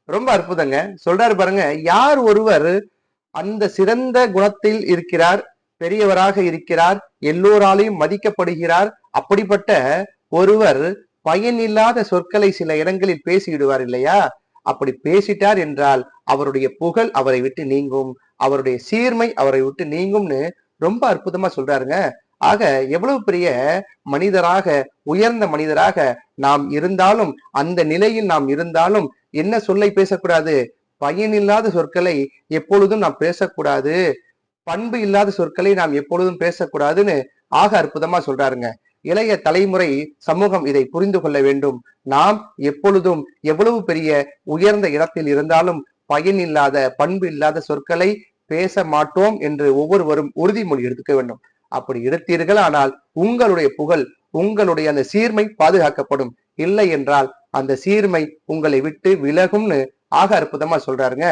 ரொம்ப அற்புதங்க. சொல்றாரு பாருங்க, யார் ஒருவர் அந்த சிறந்த குணத்தில் இருக்கிறார், பெரியவராக இருக்கிறார், எல்லோராலையும் மதிக்கப்படுகிறார், அப்படிப்பட்ட ஒருவர் பயனில்லாத சொற்களை சில இடங்களில் பேசிவிடுவார் இல்லையா? அப்படி பேசிட்டார் என்றால் அவருடைய புகழ் அவரை விட்டு நீங்கும், அவருடைய சீர்மை அவரை விட்டு நீங்கும்னு ரொம்ப அற்புதமா சொல்றாருங்க. ஆக எவ்வளவு பெரிய மனிதராக, உயர்ந்த மனிதராக நாம் இருந்தாலும், அந்த நிலையில் நாம் இருந்தாலும் என்ன சொல்லை பேசக்கூடாது? பயனில்லாத சொற்களை எப்பொழுதும் நாம் பேசக்கூடாது, பண்பு இல்லாத சொற்களை நாம் எப்பொழுதும் பேசக்கூடாதுன்னு ஆக அற்புதமா சொல்றாருங்க. இளைய தலைமுறை சமூகம் இதை புரிந்து கொள்ள வேண்டும். நாம் எப்பொழுதும் எவ்வளவு பெரிய உயர்ந்த இடத்தில் இருந்தாலும் பயனில்லாத, பண்பு இல்லாத சொற்களை பேச மாட்டோம் என்று ஒவ்வொருவரும் உறுதிமொழி எடுத்துக்க வேண்டும். அப்படி எடுத்தீர்கள் ஆனால் உங்களுடைய புகழ், உங்களுடைய அந்த சீர்மை பாதுகாக்கப்படும். இல்லை என்றால் அந்த சீர்மை உங்களை விட்டு விலகும்னு ஆக அற்புதமா சொல்றாருங்க.